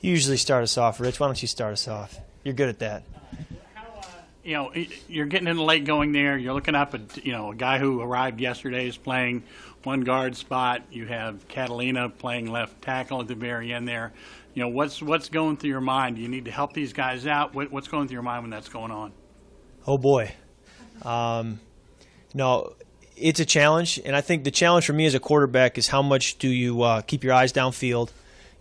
You usually start us off, Rich. Why don't you start us off? You're good at that. You're getting in the late going there. You're looking up at, a guy who arrived yesterday is playing one guard spot. You have Catalina playing left tackle at the very end there. What's going through your mind? Do you need to help these guys out? What's going through your mind when that's going on? Oh, boy. No, it's a challenge, and I think the challenge for me as a quarterback is how much do you keep your eyes downfield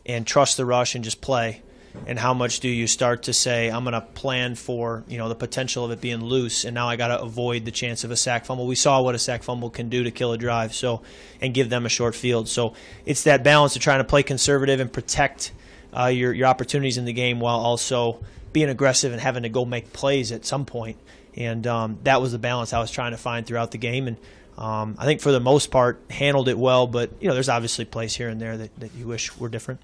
and trust the rush and just play, and how much do you start to say, I'm going to plan for the potential of it being loose, and now I got to avoid the chance of a sack fumble. We saw what a sack fumble can do to kill a drive, and give them a short field. So it's that balance of trying to play conservative and protect your opportunities in the game while also being aggressive and having to go make plays at some point. And that was the balance I was trying to find throughout the game. And I think for the most part handled it well, but there's obviously plays here and there that you wish were different.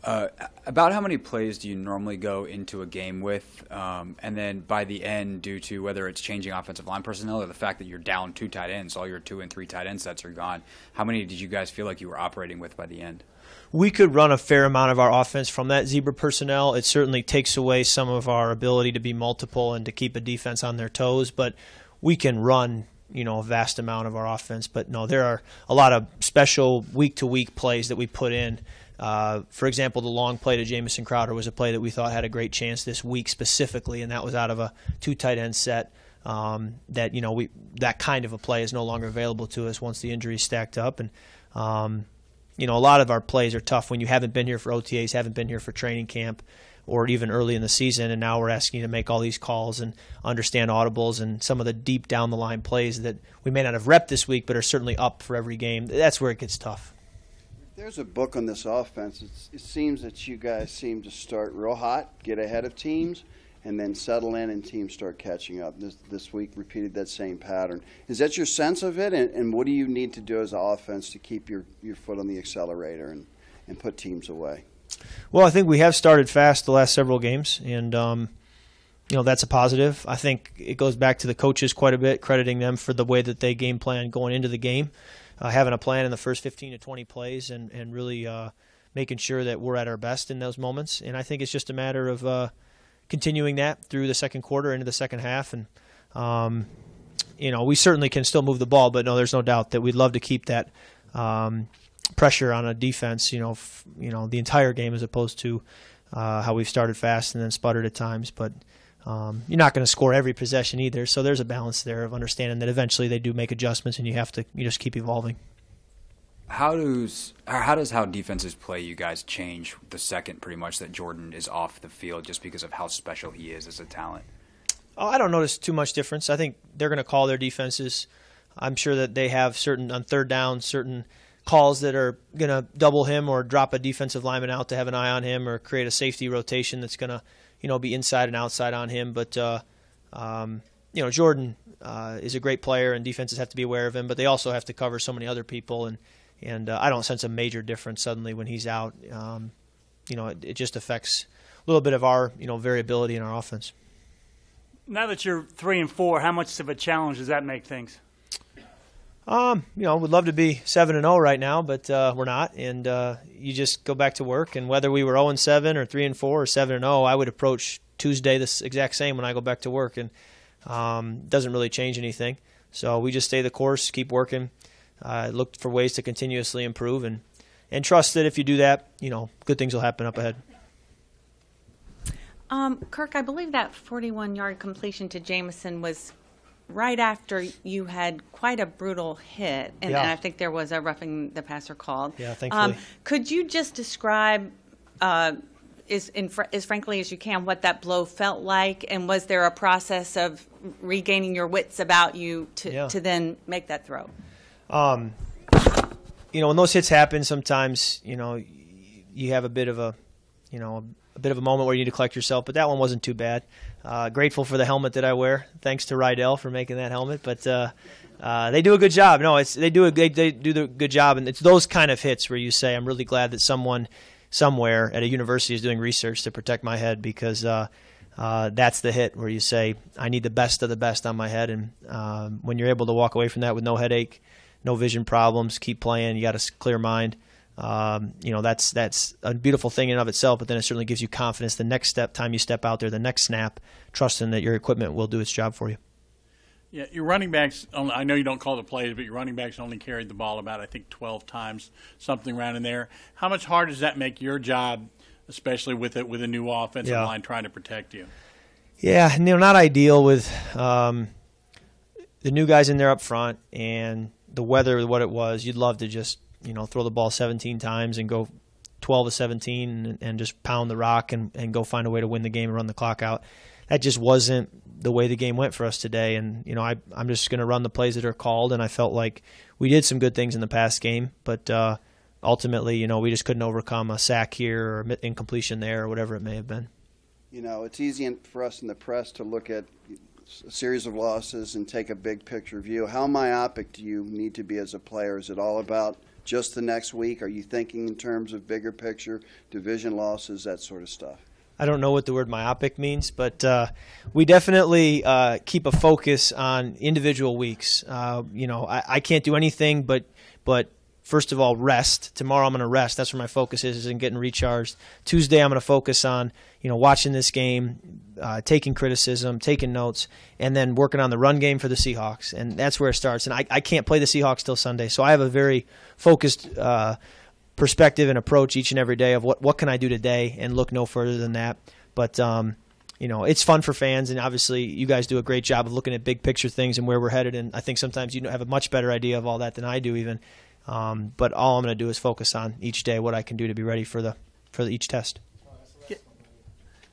About how many plays do you normally go into a game with, and then by the end, due to whether it's changing offensive line personnel or the fact that you're down 2 tight ends, all your 2 and 3 tight end sets are gone, how many did you guys feel like you were operating with by the end? We could run a fair amount of our offense from that zebra personnel. It certainly takes away some of our ability to be multiple and to keep a defense on their toes, but we can run a vast amount of our offense. But no, there are a lot of special week-to-week plays that we put in. For example, the long play to Jamison Crowder was a play that we thought had a great chance this week specifically, and that was out of a 2 tight end set. That kind of a play is no longer available to us once the injury is stacked up. And a lot of our plays are tough when you haven't been here for OTAs, haven't been here for training camp, or even early in the season, and now we're asking you to make all these calls and understand audibles and some of the deep down the line plays that we may not have repped this week but are certainly up for every game. That's where it gets tough. There's a book on this offense. It seems that you guys seem to start real hot, get ahead of teams, and then settle in and teams start catching up. This week repeated that same pattern. Is that your sense of it, and what do you need to do as an offense to keep your foot on the accelerator and put teams away? Well, I think we have started fast the last several games, and that's a positive. I think it goes back to the coaches quite a bit, crediting them for the way that they game plan going into the game. Having a plan in the first 15 to 20 plays and really making sure that we're at our best in those moments. And I think it's just a matter of continuing that through the second quarter into the second half. And, we certainly can still move the ball, but no, there's no doubt that we'd love to keep that pressure on a defense, the entire game as opposed to how we've started fast and then sputtered at times. But you're not going to score every possession either, so there's a balance there of understanding that eventually they do make adjustments, and you just keep evolving. How does how defenses play you guys change the second pretty much that Jordan is off the field just because of how special he is as a talent? Oh, I don't notice too much difference. I think they're going to call their defenses. I'm sure that they have on third down, certain calls that are going to double him or drop a defensive lineman out to have an eye on him or create a safety rotation that's going to be inside and outside on him. But, Jordan is a great player, and defenses have to be aware of him, but they also have to cover so many other people. And I don't sense a major difference suddenly when he's out. It just affects a little bit of our, variability in our offense. Now that you're 3-4, how much of a challenge does that make things? We'd love to be 7-0 right now, but we're not. And you just go back to work. And whether we were 0-7 or 3-4 or 7-0, I would approach Tuesday this exact same when I go back to work, and it doesn't really change anything. So we just stay the course, keep working, look for ways to continuously improve, and trust that if you do that, good things will happen up ahead. Kirk, I believe that 41-yard completion to Jamison was right after you had quite a brutal hit, and I think there was a roughing the passer called. Yeah, thankfully. Could you just describe, as frankly as you can, what that blow felt like, and was there a process of regaining your wits about you to then make that throw? When those hits happen, sometimes you have a bit of a moment where you need to collect yourself, but that one wasn't too bad. Grateful for the helmet that I wear. Thanks to Rydell for making that helmet. But they do a good job. No, they do the good job, and it's those kind of hits where you say, I'm really glad that someone somewhere at a university is doing research to protect my head, because that's the hit where you say, I need the best of the best on my head. And when you're able to walk away from that with no headache, no vision problems, keep playing, you got a clear mind, That's a beautiful thing in and of itself, but then it certainly gives you confidence the next time you step out there, the next snap, trusting that your equipment will do its job for you. Yeah, your running backs, I know you don't call the plays, but your running backs only carried the ball about, I think, 12 times, something around in there. How much harder does that make your job, especially with a new offensive line trying to protect you? Yeah, not ideal with the new guys in there up front and the weather, what it was. You'd love to just throw the ball 17 times and go 12 to 17 and just pound the rock and go find a way to win the game and run the clock out. That just wasn't the way the game went for us today. And, I'm just going to run the plays that are called, and I felt like we did some good things in the past game, but ultimately, we just couldn't overcome a sack here or incompletion there or whatever it may have been. It's easy for us in the press to look at a series of losses and take a big picture view. How myopic do you need to be as a player? Is it all about just the next week? Are you thinking in terms of bigger picture, division losses, that sort of stuff? I don't know what the word myopic means, but we definitely keep a focus on individual weeks. I can't do anything but first of all, rest. Tomorrow I'm going to rest. That's where my focus is in getting recharged. Tuesday I'm going to focus on watching this game, taking criticism, taking notes, and then working on the run game for the Seahawks. And that's where it starts. And I can't play the Seahawks till Sunday, so I have a very focused perspective and approach each and every day of what can I do today and look no further than that. But it's fun for fans, and obviously you guys do a great job of looking at big picture things and where we're headed. And I think sometimes you have a much better idea of all that than I do even. But all I'm going to do is focus on each day what I can do to be ready for each test.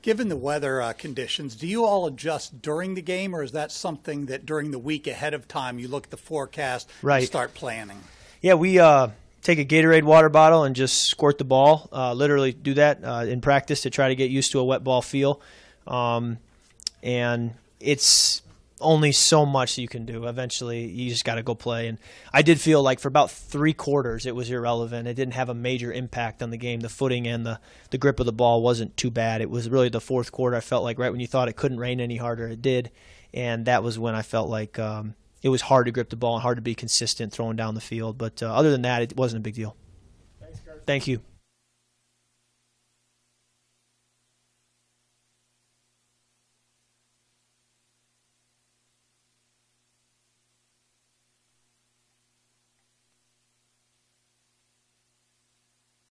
Given the weather conditions, do you all adjust during the game, or is that something that during the week ahead of time you look at the forecast and start planning? Yeah, we take a Gatorade water bottle and just squirt the ball. Literally do that in practice to try to get used to a wet ball feel. And it's only so much you can do. Eventually, you just got to go play. And I did feel like for about 3 quarters it was irrelevant. It didn't have a major impact on the game. The footing and the grip of the ball wasn't too bad. It was really the fourth quarter. I felt like right when you thought it couldn't rain any harder, it did. And that was when I felt like it was hard to grip the ball and hard to be consistent throwing down the field. But other than that, it wasn't a big deal. Thanks, Kirk. Thank you.